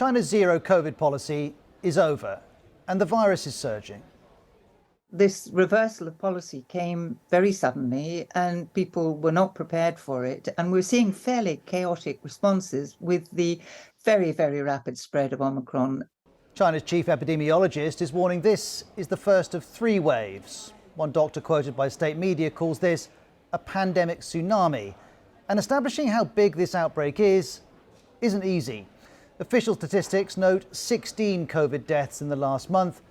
China's zero COVID policy is over and the virus is surging. This reversal of policy came very suddenly and people were not prepared for it. And we're seeing fairly chaotic responses with the very, very rapid spread of Omicron. China's chief epidemiologist is warning this is the first of 3 waves. One doctor quoted by state media calls this a pandemic tsunami. And establishing how big this outbreak isn't easy. Official statistics note 16 COVID deaths in the last month,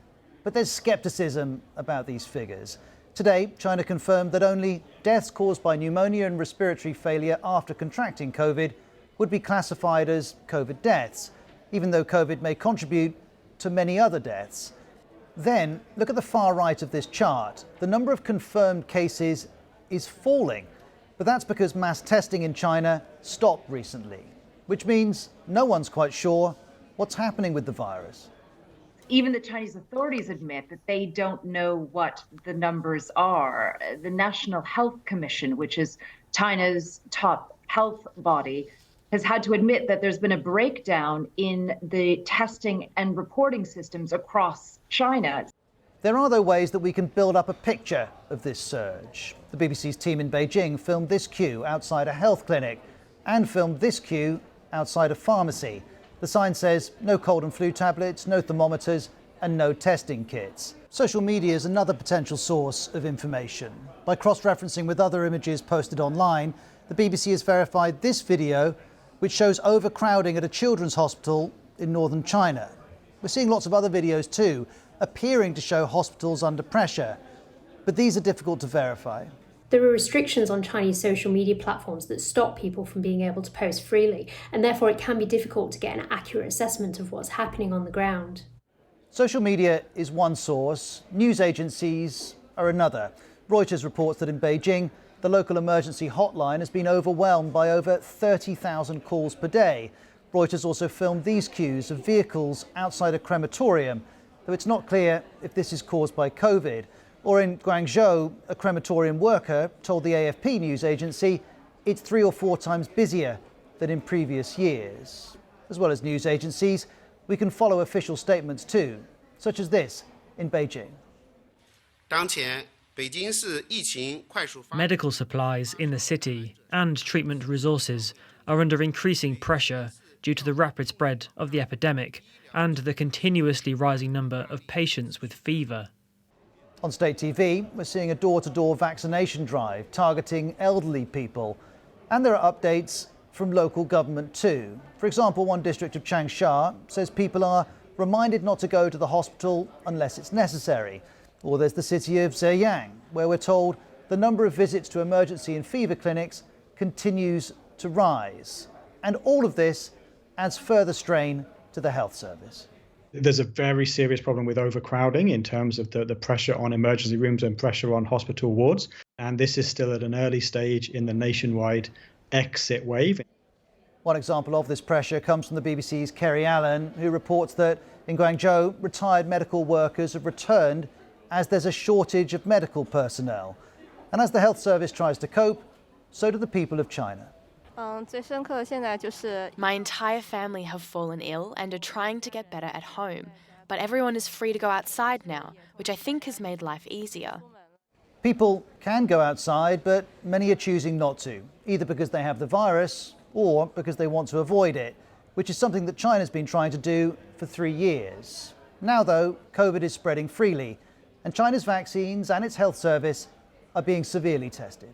but there's scepticism about these figures. Today, China confirmed that only deaths caused by pneumonia and respiratory failure after contracting COVID would be classified as COVID deaths, even though COVID may contribute to many other deaths. Then, look at the far right of this chart. The number of confirmed cases is falling, but that's because mass testing in China stopped recently, which means no one's quite sure what's happening with the virus. Even the Chinese authorities admit that they don't know what the numbers are. The National Health Commission, which is China's top health body, has had to admit that there's been a breakdown in the testing and reporting systems across China. There are, though, ways that we can build up a picture of this surge. The BBC's team in Beijing filmed this queue outside a health clinic and filmed this queue outside a pharmacy. The sign says no cold and flu tablets, no thermometers and no testing kits. Social media is another potential source of information. By cross-referencing with other images posted online, the BBC has verified this video, which shows overcrowding at a children's hospital in northern China. We're seeing lots of other videos too, appearing to show hospitals under pressure. But these are difficult to verify. There are restrictions on Chinese social media platforms that stop people from being able to post freely, and therefore it can be difficult to get an accurate assessment of what's happening on the ground. Social media is one source, news agencies are another. Reuters reports that in Beijing, the local emergency hotline has been overwhelmed by over 30,000 calls per day. Reuters also filmed these queues of vehicles outside a crematorium, though it's not clear if this is caused by COVID. Or in Guangzhou, a crematorium worker told the AFP news agency it's 3 or 4 times busier than in previous years. As well as news agencies, we can follow official statements too, such as this in Beijing. Medical supplies in the city and treatment resources are under increasing pressure due to the rapid spread of the epidemic and the continuously rising number of patients with fever. On state TV, we're seeing a door-to-door vaccination drive targeting elderly people. And there are updates from local government too. For example, one district of Changsha says people are reminded not to go to the hospital unless it's necessary. Or there's the city of Zhejiang, where we're told the number of visits to emergency and fever clinics continues to rise. And all of this adds further strain to the health service. There's a very serious problem with overcrowding in terms of the pressure on emergency rooms and pressure on hospital wards. And this is still at an early stage in the nationwide exit wave. One example of this pressure comes from the BBC's Kerry Allen, who reports that in Guangzhou, retired medical workers have returned as there's a shortage of medical personnel. And as the health service tries to cope, so do the people of China. My entire family have fallen ill and are trying to get better at home, but everyone is free to go outside now, which I think has made life easier. People can go outside, but many are choosing not to, either because they have the virus or because they want to avoid it, which is something that China's been trying to do for 3 years. Now, though, COVID is spreading freely, and China's vaccines and its health service are being severely tested.